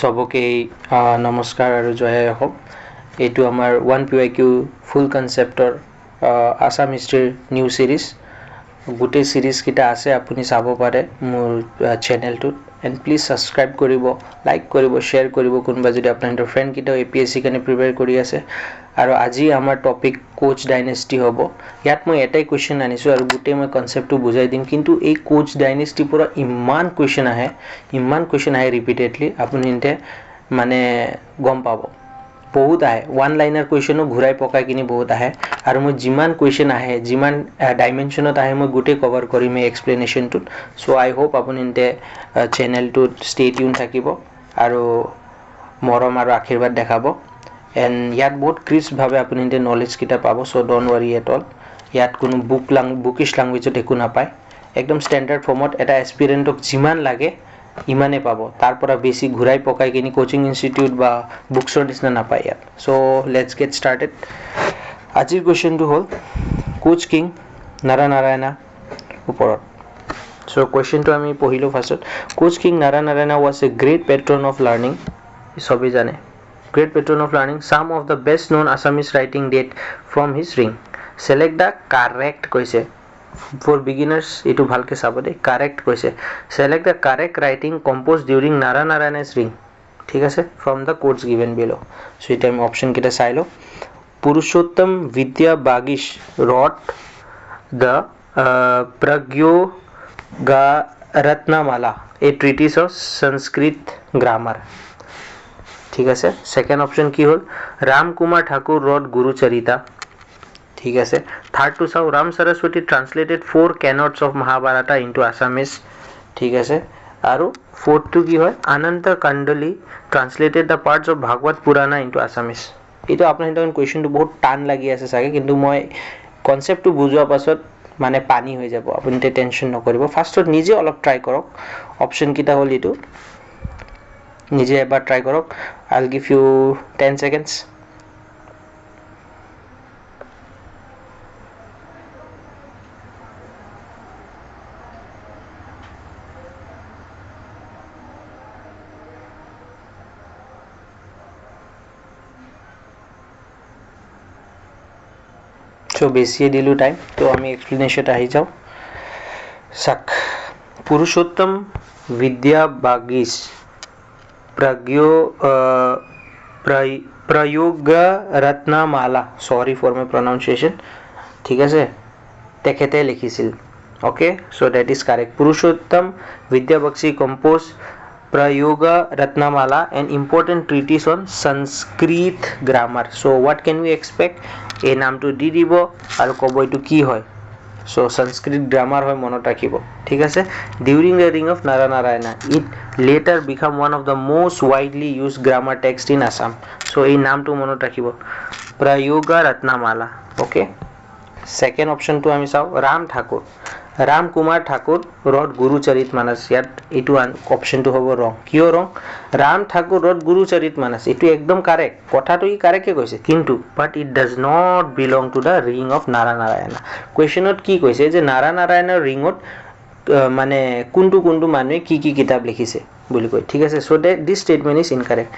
সবকে নমস্কাৰ আৰু জয় হওক এইটো আমাৰ 1PYQ ফুল কনসেপ্টৰ আসাম হিষ্ট্ৰীৰ নিউ সিৰিজ গোটেই সিৰিজ কিটা আছে আপুনি চাব পাৰে মোৰ চেনেলটোত এন্ড প্লিজ সাবস্ক্ৰাইব কৰিব লাইক কৰিব শেয়াৰ কৰিব কোনবা যদি আপোনাৰ ফ্ৰেন্ড কিটা APSC কাৰণে প্ৰিপেয়াৰ কৰি আছে আৰু আজি আমাৰ টপিক কোচ ডাইনেষ্টি হ'ব ইয়াত মই এটাই কোৱেশ্চন আনিছো আৰু গোটেই মই কনসেপ্টটো বুজাই দিম কিন্তু এই কোচ ডাইনেষ্টি পুৰা ইমান কোৱেশ্চন আহে ৰিপিটেডলি আপুনি ইনতে মানে গম পাব বহুত আহে ওয়ান লাইনাৰ কোৱেশ্চনো ঘুৰাই পকাই কিনি বহুত আহে আৰু মই যিমান কোৱেশ্চন আহে যিমান ডাইমেনশনত আহে মই গোটেই কভাৰ কৰিম এই এক্সপ্লেনেশনটোত সো আই হোপ আপুনি ইনতে চেনেলটোত ষ্টে টিউন থাকিব আৰু মৰম আৰু আশীৰ্বাদ দেখাব এন্ড ইয়াত বহুত ক্ৰিস্প ভাবে আপুনি ইনতে নলেজ কিটা পাব সো ডোন্ট ওয়াৰি এট অল ইয়াত কোনো বুকিশ ল্যাঙ্গুৱেজত একো নাপায় একদম স্ট্যান্ডাৰ্ড ফৰ্মত এটা এসপিৰেন্টক যিমান লাগে ইমানে পাব তাৰ পৰা বেছি ঘুৰাই পকাই কিনি কোচিং ইনস্টিটিউট বা বুকছৰ নিচিনা নাপায় ইয়াত সো লেটস গেট স্টাৰ্টেড আজিৰ কোৱেশ্চনটো হ'ল কোচ কিং নাৰানাৰায়ণা ওপৰত সো কোৱেশ্চনটো আমি পঢ়িলো ফাৰ্স্টত Koch king Naranarayana was a great patron of learning সবে জানে great patron of learning some of the best known Assamese writing date from his reign select the correct কৈছে for beginners etu bhalke sabode correct koise select the correct writing composed during Naranarayana's reign ঠিক আছে from the quotes given below so এটা আমি option কিটা চাইলো Purushottam Vidya Bagish wrote the Pragyoga Ratnamala a treatise of Sanskrit grammar ঠিক আছে second option কি হল রাম কুমার ঠাকুর wrote Gurucharita ঠিক আছে থার্ড টু সাউ Ram Saraswati translated 4 cantos of Mahabharata into Assamese ঠিক আছে আৰু ফোৰ্থ টু কি হয় Ananta Kandali translated the parts of Bhagavata Purana into Assamese এটা আপোনাৰ হিন্দন কোৱেশ্চনটো বহুত টান লাগি আছে সাগে কিন্তু মই কনসেপ্টটো বুজোৱা পাছত মানে পানী হৈ যাব আপুনি টেনশন নকৰিব ফাৰ্স্টত নিজে অলপ ট্ৰাই কৰক অপশন কিটা হল ইটো নিজে এবাৰ ট্ৰাই কৰক আইল গিভ ইউ 10 সেকেন্ডস so বেশি দিলু টাইম তো আমি এক্সপ্লেনেশন আহি যাও সাক Purushottam Vidya Bagish Prayoga Ratnamala sorry for my pronunciation ঠিক আছে তেখেতে লিখিছিল okay so that is correct Purushottam Vidya Bagish compose Prayoga Ratnamala, an important treatise on Sanskrit grammar. So what can we expect? A নাম to দি দিব আৰু কব এটো কি হয় so Sanskrit grammar হয় মনত ৰাখিব ঠিক আছে during the reign of Naranarayana it later became one of the most widely used grammar text in Assam so এই নামটো মনত ৰাখিব Prayoga Ratnamala okay second option to আমি চাও রাম ঠাকুর राम कुमार ठाकुर wrote Gurucharitmanas ইয়াত এটু অপশন টু হ'ব রং কিয় রং রাম ঠাকুর wrote Gurucharitmanas এটু একদম কারেক্ট কথাটো ই কারেক্টে কৈছে কিন্তু but it does not belong to the ring of Naranarayana কোৱেশ্চনত কি কৈছে যে নাৰানাৰায়ণৰ ৰিঙত মানে কোনটো মানুহে কি কিতাপ লিখিছে বুলি কয় ঠিক আছে so this statement is incorrect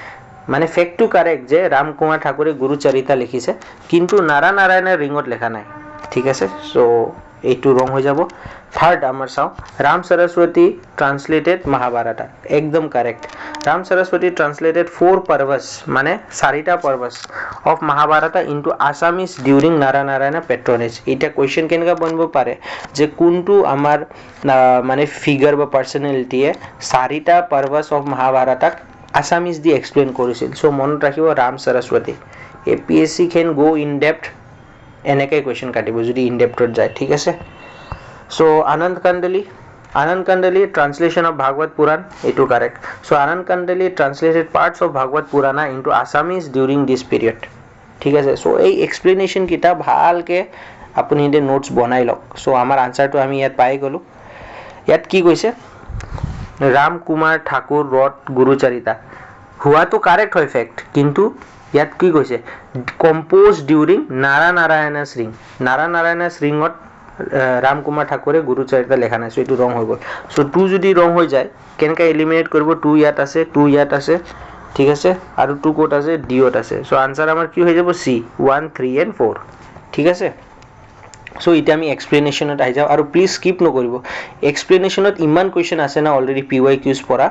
মানে ফ্যাক্টটো কারেক্ট যে রাম কুমার ঠাকুরে গুরুচরিতা লিখিছে কিন্তু নাৰানাৰায়ণৰ ৰিঙত লেখা নাই ঠিক আছে সো এইটো ৰং হৈ যাব থাৰ্ড আমাৰ চাও রাম সরস্বতী ট্রান্সলেটেড মহাভারতা একদম কারেক্ট রাম সরস্বতী ট্রান্সলেটেড 4 পার্বস মানে 4টা parvas of Mahabharata into Assamese during Naranarayana patronage এটা কোৱেশ্চন কেনেকা বনিব পাৰে যে কোনটো আমাৰ মানে ফিগাৰ বা পাৰ্সোনালিটিয়ে 4টা পাৰ্বস অফ মহাভাৰতাক আসামিজ দি এক্সপ্লেইন কৰিছিল সো মনত ৰাখিব Ram Saraswati APSC can go in depth এনেকৈ কোৱেশ্চন কাটিব যদি ইন ডেপথত যায় ঠিক আছে so Ananda Kandali translation of Bhagavata Purana এটু correct so Ananda Kandali translated parts of Bhagavata Purana into Assamese during this period ঠিক আছে সো এই এক্সপ্লেনেশন কিটা ভালকে আপুনি ইনতে নোটস বনাই লওক সো আমাৰ আনসাৰটো আমি ইয়াত পাই গলো ইয়াত কি কৈছে ৰাম কুমাৰ ঠাকুৰ wrote Gurucharita হুৱাটো কাৰেক্ট হয় ফ্যাক্ট কিন্তু ইয়াত কি কৈছে compose during Naranarayana's ring Naranarayana's ৰিঙত ৰাম কুমাৰ ঠাকুৰে গুৰুচৰিত্ৰ লেখা নাই, চ' এইটো ৰং হৈ গ'ল। চ' 2 যদি ৰং হৈ যায় কেনেকৈ এলিমিনেট কৰিব? 2 ইয়াত আছে, 2 ইয়াত আছে, ঠিক আছে, আৰু 2 ক'ত আছে? ডিঅ'ত আছে। চ' আনচাৰ আমাৰ কি হৈ যাব? চি, 1, 3 and 4, ঠিক আছে। চ' এতিয়া আমি এক্সপ্লেনেশ্যনত আহি যাওঁ, আৰু প্লিজ স্কিপ নকৰিব। এক্সপ্লেনেশ্যনত ইমান কুৱেশ্যন আছে না অলৰেডি PYQs পৰা,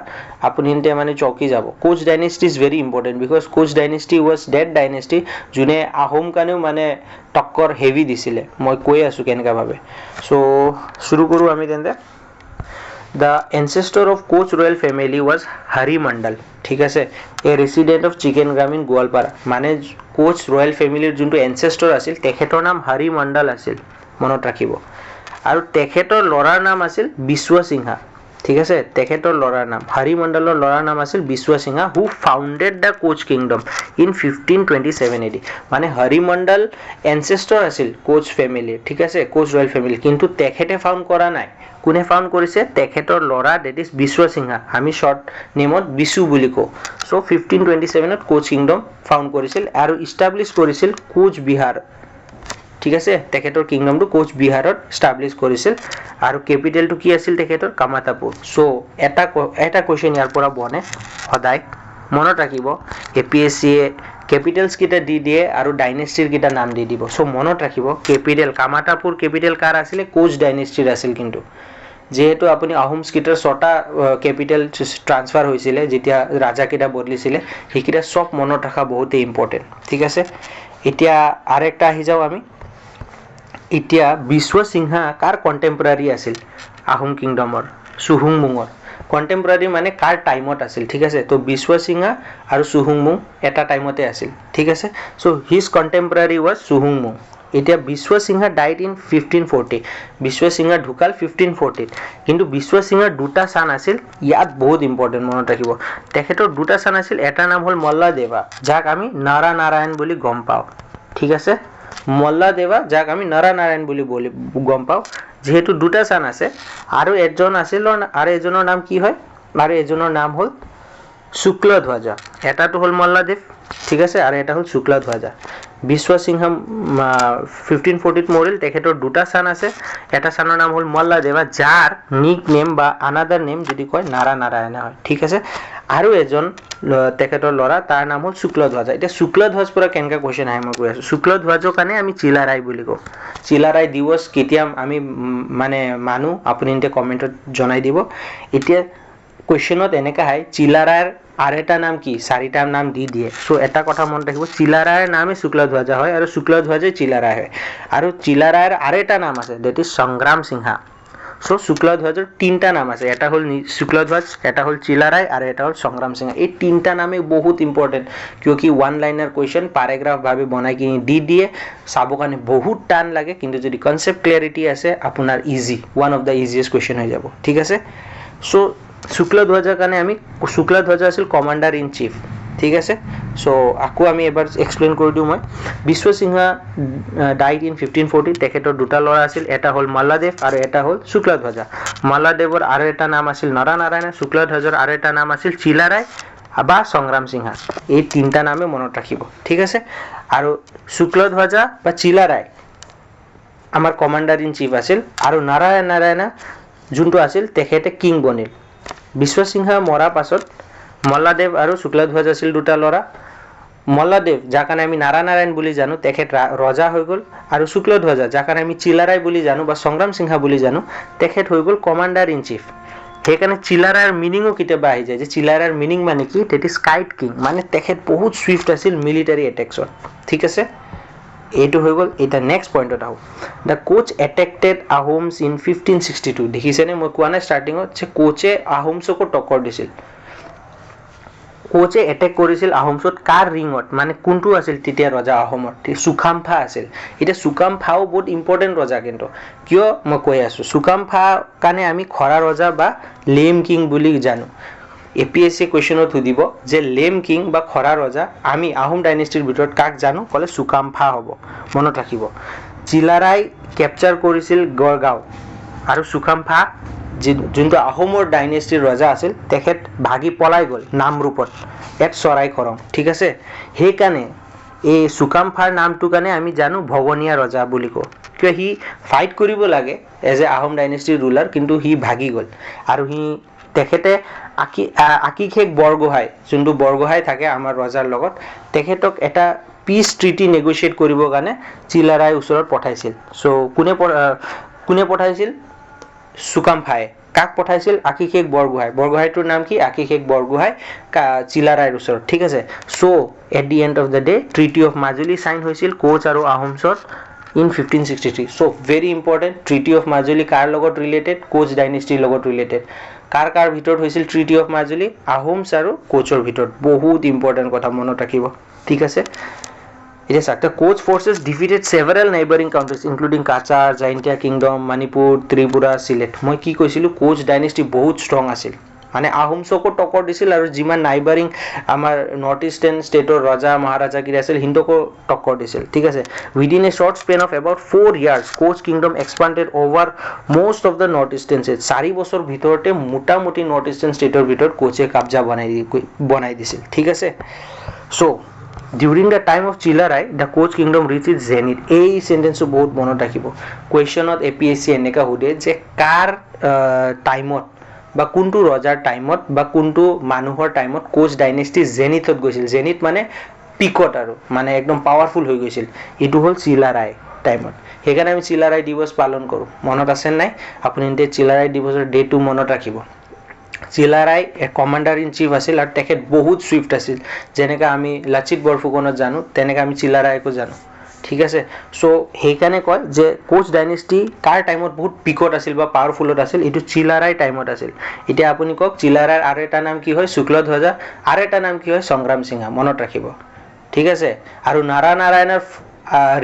আপুনি এতিয়া মানে চকি যাব। Koch dynasty is very important, because Koch dynasty was that dynasty যোনে আহোম কাৰণেও মানে টক্কৰ হেভি দিছিলে। মই কৈ আছোঁ কেনেকুৱা ভাবে। চ' শুৰু কৰোঁ আমি তেন্তে। The ancestor of Koch royal family was Hari Mandal, ঠিক আছে, এ ৰেচিডেণ্ট অফ চিকেন গ্ৰাম ইন গোৱালপাৰা। মানে কোচ ৰয়েল ফেমিলিৰ যোনটো এনচেষ্টাৰ আছিল তেখেতৰ নাম হৰি মণ্ডল আছিল, মনত ৰাখিব। আৰু তেখেতৰ ল'ৰাৰ নাম আছিল বিশ্বসিংহা, ঠিক আছে, তেখেতৰ ল'ৰাৰ নাম হৰি মণ্ডলৰ ল'ৰাৰ নাম আছিল Biswasingha, who founded the Koch kingdom in 1527 AD। মানে হৰি মণ্ডল এনচেষ্টাৰ আছিল কোচ ফেমিলিৰ, ঠিক আছে, কোচ ৰয়েল ফেমিলি, কিন্তু তেখেতে ফাউণ্ড কৰা নাই। কোনে ফাউণ্ড কৰিছে? তেখেতৰ ল'ৰা, ডেট ইজ বিশ্বসিংহা, আমি শ্বৰ্ট নেমত বিশু বুলি কওঁ। চ' 1527ত কোচ কিংডম ফাউণ্ড কৰিছিল আৰু ইষ্টাব্লিছ কৰিছিল কোচ বিহাৰ, ঠিক আছে, তেখেতৰ কিংডমটো কোচ বিহাৰত ষ্টাব্লিছ কৰিছিল। আৰু কেপিটেলটো কি আছিল তেখেতৰ? কামাতাপুৰ। চ' এটা কুৱেশ্যন ইয়াৰ পৰা বনে সদায়, মনত ৰাখিব। APSCয়ে কেপিটেলছ কেইটা দি দিয়ে আৰু ডাইনেষ্টিৰ কেইটা নাম দি দিব। চ' মনত ৰাখিব, কেপিটেল কামাতাপুৰ কেপিটেল কাৰ আছিলে? কোচ ডাইনেষ্টিৰ আছিল। কিন্তু যিহেতু আপুনি আহোমছ কেইটাৰ 6টা কেপিটেল ট্ৰান্সফাৰ হৈছিলে যেতিয়া ৰাজাকেইটা বদলিছিলে, সেইকেইটা চব মনত ৰখা বহুতেই ইম্পৰ্টেণ্ট, ঠিক আছে। এতিয়া আৰু একটা আহি যাওঁ আমি। এতিয়া বিশ্বসিংহা কাৰ কণ্টেম্পৰাৰী আছিল? আহোম কিংডমৰ চুহুংমুঙৰ কণ্টেম্পৰাৰী, মানে কাৰ টাইমত আছিল, ঠিক আছে। তো বিশ্বসিংহা আৰু চুহুংমুং এটা টাইমতে আছিল, ঠিক আছে। চ' হিজ কণ্টেম্পৰাৰী ৱাজ চুহুংমুং। এতিয়া বিশ্বসিংহা ডাইড ইন 1540, বিশ্বসিংহা ঢুকাল 1540। কিন্তু বিশ্বসিংহাৰ দুটা চান আছিল, ইয়াত বহুত ইম্পৰ্টেণ্ট, মনত ৰাখিব। তেখেতৰ দুটা চান আছিল, এটা নাম হ'ল মল্লাদেৱা, যাক আমি নৰনাৰায়ণ বুলি গম পাওঁ, ঠিক আছে, মল্লাদেৱা, যাক আমি নৰনাৰায়ণ বুলি গম পাওঁ। যিহেতু দুটা চান আছে, আৰু এজন আছিল, আৰু এজনৰ নাম কি হয়? আৰু এজনৰ নাম হ'ল শুক্লধ্বজা। এটাটো হ'ল মল্লাদেৱ, ঠিক আছে, আৰু এটা হ'ল শুক্লধ্বজা। বিশ্বসিংহা 1540ত মৰিল, তেখেতৰ দুটা চান আছে, এটা চানৰ নাম হ'ল মল্লাদেৱা, যাৰ নিক নেম বা আনাদাৰ নেম যদি কয় নৰনাৰায়ণ হয়, ঠিক আছে। আৰু এজন তেখেতৰ ল'ৰা, তাৰ নাম হ'ল শুক্লধ্বজা। এতিয়া শুক্লধ্বজ পৰা কেনেকৈ কুৱেশ্যন আহে মই কৈ আছোঁ। শুক্লধ্বজৰ কাৰণে আমি চিলাৰায় বুলি কওঁ। চিলাৰায় দিৱস কেতিয়া আমি মানে মানো, আপুনি এতিয়া কমেণ্টত জনাই দিব। এতিয়া কুৱেশ্যনত এনেকৈ আহে, চিলাৰায়ৰ আৰু এটা নাম কি? 4টা নাম দি দিয়ে। চ' এটা কথা মনত ৰাখিব, চিলাৰায়ৰ নামে শুক্লধ্বজা হয় আৰু শুক্লধ্বজে চিলাৰায় হয়। আৰু চিলাৰায়ৰ আৰু এটা নাম আছে, ডেট ইজ সংগ্ৰাম সিংহা। চ' শুক্লধ্বজৰ 3টা নাম আছে, এটা হ'ল শুক্লধ্বজ, এটা হ'ল চিলাৰায়, আৰু এটা হ'ল সংগ্ৰাম সিংহা। এই 3টা নামে বহুত ইম্পৰ্টেণ্ট, কিয়কি ওৱান লাইনাৰ কুৱেশ্যন পেৰাগ্ৰাফভাৱে বনাই কিনি দি দিয়ে, চাবৰ কাৰণে বহুত টান লাগে, কিন্তু যদি কনচেপ্ট ক্লিয়াৰিটি আছে আপোনাৰ easy, one of the easiest question হৈ যাব, ঠিক আছে। চ' শুক্লধ্বজাৰ কাৰণে আমি, শুক্লধ্বজা আছিল কমাণ্ডাৰ ইন চিফ, ঠিক আছে। চ' আকৌ আমি এবাৰ এক্সপ্লেইন কৰি দিওঁ মই। বিশ্বসিংহা ডাইড ইন 1540, তেখেতৰ দুটা ল'ৰা আছিল, এটা হ'ল মল্লাদেৱ আৰু এটা হ'ল শুক্লধ্বজা। মল্লাদেৱৰ আৰু এটা নাম আছিল নৰনাৰায়ণ, শুক্লধ্বজৰ আৰু এটা নাম আছিল চিলাৰায় বা সংগ্ৰাম সিংহা। এই 3টা নামে মনত ৰাখিব, ঠিক আছে। আৰু শুক্লধ্বজা বা চিলাৰায় আমাৰ কমাণ্ডাৰ ইন চিফ আছিল, আৰু নৰনাৰায়ণ যোনটো আছিল তেখেতে কিং বনিল। বিশ্বসিংহা মৰাৰ পাছত মল্লাদেৱ আৰু শুক্লধ্বজ আছিল দুটা ল'ৰা। মল্লাদেৱ, যাৰ কাৰণে আমি নৰনাৰায়ণ বুলি জানো, তেখেত ৰজা হৈ গ'ল, আৰু শুক্লধ্বজা, যাৰ কাৰণে আমি চিলাৰায় বুলি জানো বা সংগ্ৰাম সিংহা বুলি জানো, তেখেত হৈ গ'ল কমাণ্ডাৰ ইন চিফ। সেইকাৰণে চিলাৰায়ৰ মিনিঙো কেতিয়াবা আহি যায় যে চিলাৰায়ৰ মিনিং মানে কি? ডেট ইজ কাইট কিং, মানে তেখেত বহুত চুইফ্ট আছিল মিলিটাৰী এটেকছত, ঠিক আছে। এইটো হৈ গ'ল। এতিয়া নেক্সট পইণ্টত আহোঁ। দ্য কোচ এটেক্টেড আহোমছ ইন 1562, দেখিছেনে? মই কোৱা নাই ষ্টাৰ্টিঙত যে কোচে আহোমছকো টক্কৰ দিছিল। কোচে এটেক কৰিছিল আহোমছত, কাৰ ৰিঙত? মানে কোনটো আছিল তেতিয়া ৰজা আহোমৰ? চুকাম্ফা আছিল। এতিয়া চুকাম্ফাও বহুত ইম্পৰ্টেণ্ট ৰজা, কিন্তু কিয় মই কৈ আছোঁ, চুকাম্ফা কাৰণে আমি খৰা ৰজা বা লেম কিং বুলি জানো। APSC কুৱেশ্যনত সুধিব যে লেম কিং বা খৰা ৰজা আমি আহোম ডাইনেষ্টিৰ ভিতৰত কাক জানো? ক'লে চুকাম্ফা হ'ব, মনত ৰাখিব। চিলাৰায় কেপচাৰ কৰিছিল গড়গাঁও, আৰু চুকাম্ফা যোনটো আহোমৰ ডাইনেষ্টিৰ ৰজা আছিল, তেখেত ভাগি পলাই গ'ল নামৰূপত, এট চৰাই খৰম, ঠিক আছে। সেইকাৰণে এই সুকামফাৰ নামটো কাৰণে আমি জানো ভগনীয়া ৰজা বুলি কওঁ কিয় হি ফাইট কৰিব লাগে এজ এ আহোম ডাইনেষ্টিৰ ৰুলাৰ কিন্তু হি ভাগি গ'ল আৰু হি তেখেতে আকিশেক বৰগোহাঁই যোনটো বৰগোহাঁই থাকে আমাৰ ৰজাৰ লগত তেখেতক এটা পিচ ট্ৰিটি নেগোচিয়েট কৰিবৰ কাৰণে চিলাৰায়ৰ ওচৰত পঠাইছিল চ' কোনে পঠাইছিল সুকামফাই কাক পঠাইছিল আকিশেক বৰগোহাঁইটোৰ নাম কি আকিশেক বৰগোহাঁই চিলাৰায়ৰ ওচৰত ঠিক আছে so' at the end of the day treaty of Majuli sign হৈছিল কোচ আৰু আহোমছত in 1563 so very important treaty of majuli কাৰ লগত ৰিলেটেড কোচ ডাইনেষ্টিৰ লগত ৰিলেটেড কাৰ ভিতৰত হৈছিল ট্ৰিটি অফ মাজুলী আহোমছ আৰু কোচৰ ভিতৰত বহুত ইম্পৰ্টেণ্ট কথা মনত ৰাখিব ঠিক আছে এতিয়া চাওক Koch forces defeated several neighbouring countries including Cachar Jaintia kingdom Manipur Tripura Sylhet মই কি কৈছিলো কোচ ডাইনেষ্টি বহুত ষ্ট্ৰং আছিল মানে আহোমসকো টক্কৰ দিছিল আৰু যিমান নাইবাৰিং আমাৰ নৰ্থ ইষ্টাৰ্ণ ষ্টেটৰ ৰজা মহাৰাজা কি আছিল হিন্দকো টক্কৰ দিছিল ঠিক আছে within a short Spain of about 4 years Koch kingdom expanded over most of the north eastern state 4 বছৰ ভিতৰতে মোটামুটি নৰ্থ ইষ্টাৰ্ণ ষ্টেটৰ ভিতৰত কোচে কাবজা বনাই দিছিল ঠিক আছে so during the time of Chilarai the Koch kingdom reached its zenith এই সেন্টেন্সটো বহুত মনত ৰাখিব কোৱেশ্চনত এপিএসসি এনেকা সুধে যে কাৰ টাইমত বা কোনটো ৰজাৰ টাইমত বা কোনটো মানুহৰ টাইমত কোচ ডাইনেষ্টি জেনিথত গৈছিল জেনিথ মানে পিকত আৰু মানে একদম পাৱাৰফুল হৈ গৈছিল এটো হল চিলাৰাই টাইমত হেকাৰণে আমি চিলাৰাই দিৱস পালন কৰো মনত আছে নাই আপুনি তে চিলাৰাই দিৱসৰ ডেটটো মনত ৰাখিব চিলাৰাই এ কমান্ডাৰ ইন চিফ আছিল আৰু তেখেত বহুত সুইফট আছিল যেনেকা আমি লাচিত বৰফুকনত জানো তেনেকা আমি চিলাৰাইকো জানো ঠিক আছে সো হেকাৰণে কয় যে কোচ ডাইনেষ্টি কাৰ টাইমত বহুত পিকত আছিল বা পাৱাৰফুলত আছিল এটো চিলাৰাই টাইমত আছিল এতিয়া আপুনি কক চিলাৰাৰ আৰু এটা নাম কি হয় শুক্লধ্বজা আৰু এটা নাম কি হয় সংগ্ৰাম সিংহা মনত ৰাখিব ঠিক আছে আৰু নাৰায়ণৰ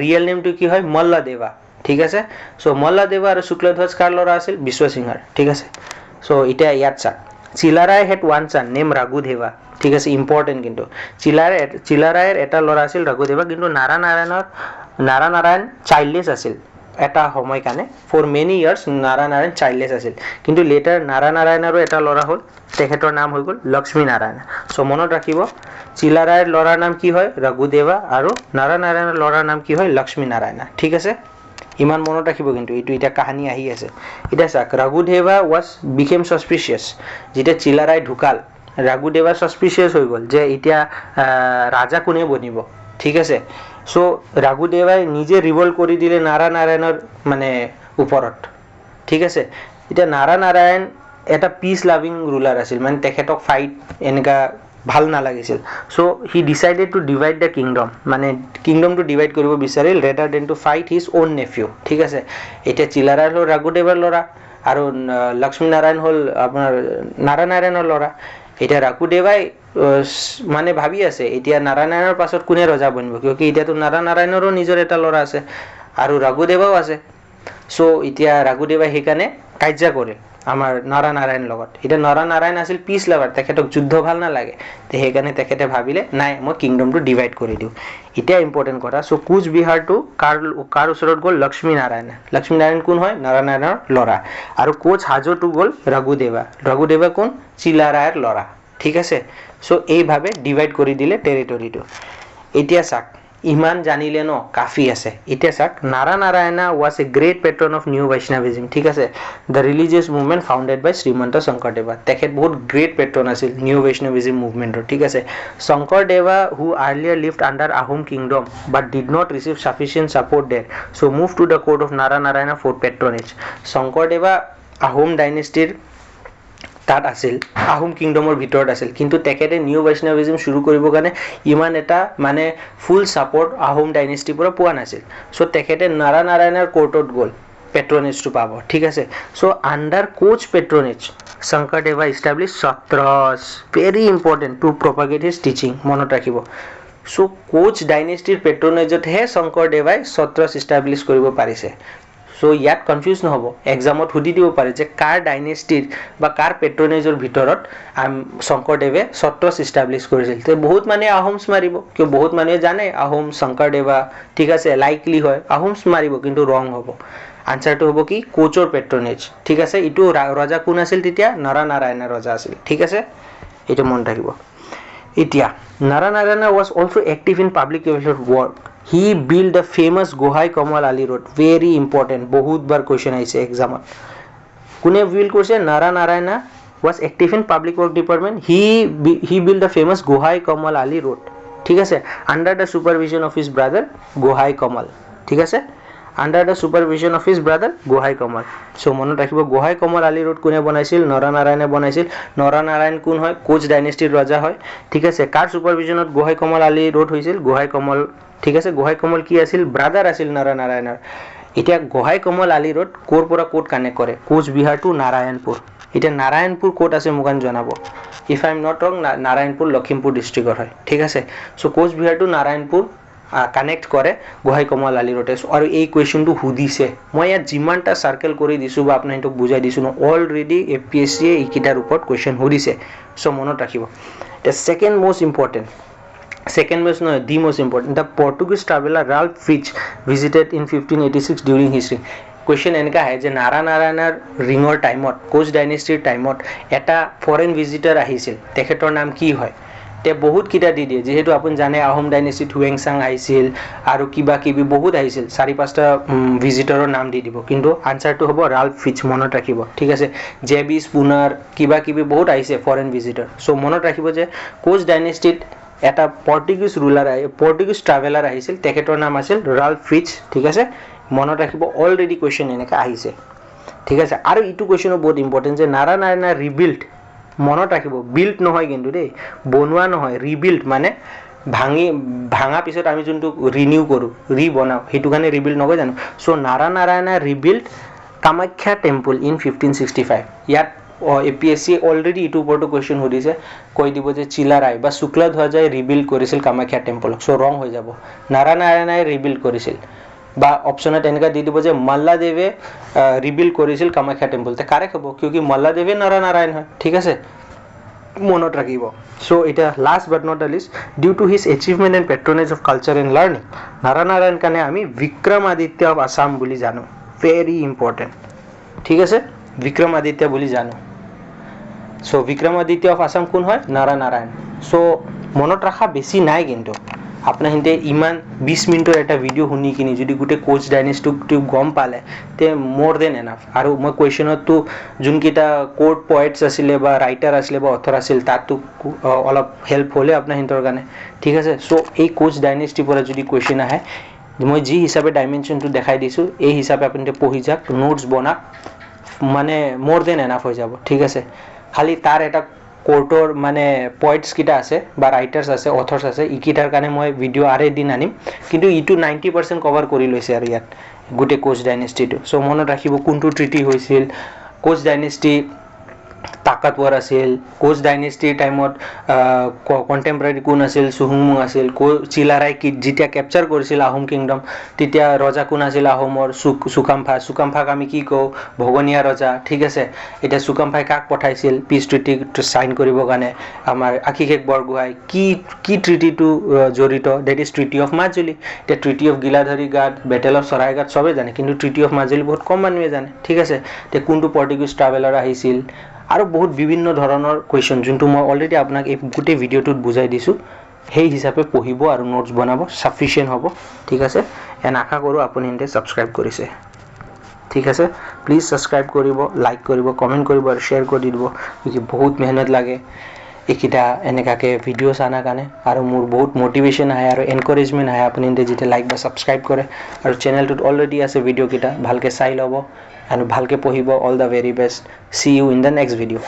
ৰিয়েল নেমটো কি হয় মল্লদেৱা ঠিক আছে সো মল্লদেৱা আৰু শুক্লধ্বজ কাৰ ল'ৰা আছিল বিশ্বসিংহাৰ ঠিক আছে সো এটা ইয়াত চাক Chilarai had one son named ৰাঘুদেৱা ঠিক আছে ইম্পৰ্টেন্ট কিন্তু চিলাৰায়ৰ এটা ল'ৰা আছিল ৰাঘুদেৱা কিন্তু নাৰায়ণ চাইল্ডলেছ আছিল এটা সময় কাৰণে ফৰ মেনি ইয়াৰ্স নাৰায়ণ চাইল্ডলেছ আছিল কিন্তু লেটাৰ নাৰায়ণৰো এটা ল'ৰা হ'ল তেখেতৰ নাম হৈ গ'ল লক্ষ্মী নাৰায়ণ সো মনত ৰাখিব চিলাৰায়ৰ ল'ৰাৰ নাম কি হয় ৰাঘুদেৱা আৰু নাৰায়ণৰ ল'ৰাৰ নাম কি হয় লক্ষ্মী নাৰায়ণ ঠিক আছে ইমান মনত ৰাখিব কিন্তু এটো এটা কাহিনী আহি আছে এটা চাক ৰাঘুদেৱা became suspicious যেটা চিলাৰাই ঢুকাল ৰাঘুদেৱা suspicious হৈ গল যে এতিয়া ৰাজা কোনে বনিব ঠিক আছে সো ৰাঘুদেৱাই নিজে ৰিভল্ট কৰি দিলে নাৰায়ণৰ মানে ওপৰত ঠিক আছে এটা নাৰায়ণ এটা পিস লাভিং ৰুলাৰ আছিল মানে তেখেতক ফাইট এনেকা ভাল নালাগিছিল so he decided to divide the kingdom মানে কিংডমটো ডিভাইড কৰিব বিচাৰিল rather than to fight his own nephew ঠিক আছে এটা চিলাৰাৰ হ'ল ৰাঘুদেৱৰ ল'ৰা আৰু লক্ষ্মী নাৰায়ণ হ'ল আপোনাৰ নাৰায়ণৰ ল'ৰা এটা ৰাঘুদেৱাই মানে ভাবি আছে এতিয়া নাৰায়ণৰ পাছত কোনে ৰজা বনিব কিয় এতিয়াতো নাৰায়ণৰো নিজৰ এটা ল'ৰা আছে আৰু ৰাঘুদেৱাও আছে সো এতিয়া ৰাঘুদেৱাই হেকানে কাৰ্যা কৰে আমাৰ নাৰায়ণ লগত এটা নাৰায়ণ আছিল পিস লাভাৰ তেখেতক যুদ্ধ ভাল না লাগে তে হেকানে তেখেতে ভাবিলে নাই মই কিংডমটো ডিভাইড কৰি দিও এটা ইম্পৰ্টেন্ট কথা সো কুচ বিহাৰটো কাৰ ওচৰত গল লক্ষ্মী নাৰায়ণ কোন হয় নাৰায়ণৰ ল'ৰা আৰু কোচ হাজোটো গল ৰাঘুদেৱা কোন চিলাৰায়ৰ ল'ৰা ঠিক আছে সো এই ভাবে ডিভাইড কৰি দিলে টেৰিটৰিটো এতিয়া চাক ইমান জানিলে ন কাফি আছে এতিয়া চাক Narayan was a great patron of new Vaishnavism ঠিক আছে the religious movement founded by Srimanta Sankardeva তেখেত বহুত great patron আছিল new Vaishnavism movement ঠিক আছে Sankardeva who earlier lived under Ahom kingdom but did not receive sufficient support there so moved to the court of Narayana for patronage Sankardeva Ahom ডাইনেষ্টিৰ তাত আছিল আহোম কিংডমৰ ভিতৰত আছিল কিন্তু তেখেতে নিউ বৈষ্ণৱিজম শুৰু কৰিবৰ কাৰণে ইমান এটা মানে ফুল সাপোৰ্ট আহোম ডাইনেষ্টি পৰা পোৱা নাছিল সো তেখেতে নাৰায়ণৰ কোৰ্টত গল পেট্ৰনেজ টু পাব ঠিক আছে so under Koch patronage Shankardeva establish satras very important to propagate his teaching মনত ৰাখিব সো কোচ ডাইনেষ্টিৰ পেট্ৰনেজত হে শংকৰদেৱাই সত্ৰস এস্টাবলিশ কৰিব পাৰিছে সো ইয়াত কনফিউজ নহব এক্সামত হুদি দিব পাৰে যে কাৰ ডাইনেষ্টিৰ বা কাৰ পেট্ৰনেজৰ ভিতৰত শংকৰদেৱে সত্ৰস এস্টাবলিশ কৰিছিল তে বহুত মানে আহোমছ মাৰিব কিয় বহুত মানুহে জানে আহোম শংকৰদেৱা ঠিক আছে লাইকলি হয় আহোমছ মাৰিব কিন্তু ৰং হ'ব আনসাৰটো হ'ব কি কোচৰ পেট্ৰনেজ ঠিক আছে ইটো ৰজা কোন আছিল তেতিয়া নাৰায়ণৰ ৰজা আছিল ঠিক আছে এটা মন ৰাখিব Itya Naranarayana was also active in public relations work. He built the famous Gohai Kamal Ali Road. Very important. बहुत बार question आइছে exam ত. কোনে build কৰিছে? Naranarayana was active in public work department. He built the famous Gohai Kamal Ali Road. ঠিক আছে, under the supervision of his brother Gohai Kamal. ঠিক আছে, under the supervision of his brother Gohai Kamal. So মনত ৰাখিব Gohai Kamal Ali Road কোনে বনাইছিল? নৰনাৰায়ণে বনাইছিল. নৰনাৰায়ণ কোন হয়? কোচ ডাইনেষ্টিৰ ৰজা হয়. ঠিক আছে, কাৰ সুপাৰভিজনত Gohai Kamal Ali Road হৈছিল? Gohai Kamal. ঠিক আছে, Gohai Kamal কি আছিল? ব্ৰাদাৰ আছিল নৰনাৰায়ণৰ. এতিয়া Gohai Kamal Ali Road কোৰ পৰা কোট কানেক্ট কৰে? কোচ বিহাৰ টু নাৰায়ণপুৰ. এতিয়া নাৰায়ণপুৰ কোট আছে মোক জনাব. ইফ আই এম নট ৰং, নাৰায়ণপুৰ লখিমপুৰ ডিষ্ট্ৰিক্টৰ হয়. ঠিক আছে, so Cooch Behar to Narayanpur connect কৰে Gohai Kamal Ali Road. আৰু এই কুৱেশ্যনটো সুধিছে, মই ইয়াত যিমানটা চাৰ্কেল কৰি দিছোঁ বা আপোনাক বুজাই দিছোঁ ন, অলৰেডি APSC এইকেইটাৰ ওপৰত কুৱেশ্যন সুধিছে. চ' মনত ৰাখিব. The second most important, second most no, the most important, the Portuguese traveler Ralph Fitch visited in 1586 during history. Question এনেকা হয় যে নাৰানাৰায়ণৰ ৰিঙৰ টাইমত, কোচ ডাইনেষ্টিৰ টাইমত এটা ফৰেন ভিজিটৰ আহিছিল, তেখেতৰ নাম কি হয়? তে বহুত কিটা দি দিয়ে, যেহেতু আপুনি জানে আহোম ডাইনেষ্টিত হুৱেংচাং আহিছিল আৰু কিবা কিবি বহুত আহিছিল, 4-5টা ভিজিটৰৰ নাম দি দিব, কিন্তু আনসাৰটো হ'ব ৰাল্ফ ফিচ. মনত ৰাখিব. ঠিক আছে, জেবি স্পুনাৰ কিবা কিবি বহুত আহিছে ফৰেন ভিজিটৰ. চ' মনত ৰাখিব যে কোচ ডাইনেষ্টিত এটা পৰ্টুগিজ ট্ৰাভেলাৰ আহিছিল, তেখেতৰ নাম আছিল ৰাল্ফ ফিচ. ঠিক আছে, মনত ৰাখিব. অলৰেডি কুৱেশ্যন এনেকৈ আহিছে. ঠিক আছে, আৰু এইটো কুৱেশ্যনো বহুত ইম্পৰ্টেণ্ট যে নাৰানাৰায়ণা ৰিবিল্ড. মনত ৰাখিব, বিল্ড নহয় কিন্তু দেই, বনোৱা নহয়, ৰিবিল্ড মানে ভাঙা পিছত আমি যোনটো ৰিনিউ কৰোঁ, বনাওঁ, সেইটো কাৰণে ৰিবিল্ড নকয় জানো? চ' নাৰানাৰায়ণা ৰিবিল্ড কামাখ্যা টেম্পল ইন 1565. ইয়াত APSC অলৰেডি এইটোৰ ওপৰতো কুৱেশ্যন সুধিছে, কৈ দিব যে চিলাৰায় বা শুক্লধ্বজাই ৰিবিল্ড কৰিছিল কামাখ্যা টেম্পলক. চ' ৰং হৈ যাব, নাৰানাৰায়ণাই ৰিবিল্ড কৰিছিল. বা অপশ্যনত এনেকৈ দি দিব যে মল্লাদেৱে ৰিবিল্ড কৰিছিল কামাখ্যা টেম্পল. তে কাৰেক্ট হ'ব, কিয় মল্লাদেৱে নৰনাৰায়ণ হয়. ঠিক আছে, মনত ৰাখিব. চ' এতিয়া last but not the list, due to his achievement and patronage of culture and learning, Naranarayan কাৰণে আমি বিক্ৰমাদিত্য অফ আছাম বুলি জানো. Very important. ঠিক আছে, বিক্ৰমাদিত্য বুলি জানো. চ' বিক্ৰমাদিত্য অফ আছাম কোন হয়? নাৰানাৰায়ণ. চ' মনত ৰখা বেছি নাই, কিন্তু আপোনাৰ সিহঁতে ইমান 20 মিনিটৰ এটা ভিডিঅ' শুনি কিনি যদি গোটেই কোচ ডাইনেষ্টিটো গম পালে, তে মোৰ দেন এনাফ. আৰু মই কুৱেশ্যনততো যোনকেইটা কোৰ্ট পয়েটছ আছিলে বা ৰাইটাৰ আছিলে বা অথৰ আছিল, তাততো অলপ হেল্প হ'লে আপোনাৰ সিহঁতৰ কাৰণে. ঠিক আছে, চ' এই কোচ ডাইনেষ্টিৰ পৰা যদি কুৱেশ্যন আহে, মই যি হিচাপে ডাইমেনশ্যনটো দেখাই দিছোঁ, এই হিচাপে আপুনি পঢ়ি যাওক, নোটছ বনাওক, মানে মোৰ দেন এনাফ হৈ যাব. ঠিক আছে, খালি তাৰ এটা কোৰ্টৰ মানে পয়েটছ কেইটা আছে বা ৰাইটাৰ্ছ আছে, অথৰ্ছ আছে, এইকেইটাৰ কাৰণে মই ভিডিঅ' আৰু এদিন আনিম, কিন্তু ইটো 90% কভাৰ কৰি লৈছে আৰু ইয়াত গোটেই কোচ ডাইনেষ্টিটো. চ' মনত ৰাখিব কোনটো ট্ৰিটি হৈছিল, কোচ ডাইনেষ্টি তাকাতৱাৰ আছিল, কোচ ডাইনেষ্টিৰ টাইমত কণ্টেম্পৰাৰী কোন আছিল? চুহুংমুং আছিল. চিলাৰাই যেতিয়া কেপচাৰ কৰিছিল আহোম কিংডম, তেতিয়া ৰজা কোন আছিল আহোমৰ? চুকাম্ফাক আমি কি কওঁ? ভগনীয়া ৰজা. ঠিক আছে, এতিয়া চুকাম্ফাই কাক পঠাইছিল পিচ ট্ৰিটি চাইন কৰিবৰ কাৰণে? আমাৰ আশীষেক বৰগোহাঁই. কি ট্ৰিটিটো জড়িত? That is treaty of Majuli. এতিয়া ট্ৰিটি অফ গিলাধাৰী ঘাট, বেটেল অফ চৰাইঘাট চবেই জানে, কিন্তু ট্ৰিটি অফ মাজুলী বহুত কম মানুহে জানে. ঠিক আছে, এতিয়া কোনটো পৰ্টুগিজ ট্ৰাভেলাৰ আহিছিল, আৰু বহুত বিভিন্ন ধৰণৰ কুৱেশ্যন যোনটো মই অলৰেডি আপোনাক এই গোটেই ভিডিঅ'টোত বুজাই দিছোঁ, সেই হিচাপে পঢ়িব আৰু নোটছ বনাব, ছাফিচিয়েণ্ট হ'ব. ঠিক আছে, এন আশা কৰোঁ আপুনি সিহঁতে ছাবস্ক্ৰাইব কৰিছে. ঠিক আছে, প্লিজ ছাবস্ক্ৰাইব কৰিব, লাইক কৰিব, কমেণ্ট কৰিব আৰু শ্বেয়াৰ কৰি দিব, বহুত মেহনত লাগে এইকেইটা এনেকুৱাকৈ ভিডিঅ'ছ আনাৰ কাৰণে, আৰু মোৰ বহুত মটিভেশ্যন আহে আৰু এনকাৰেজমেণ্ট আহে আপুনি যেতিয়া লাইক বা ছাবস্ক্ৰাইব কৰে. আৰু চেনেলটোত অলৰেডি আছে ভিডিঅ'কেইটা, ভালকৈ চাই ল'ব আৰু ভালকৈ পঢ়িব. All the very best. See you in the next video'.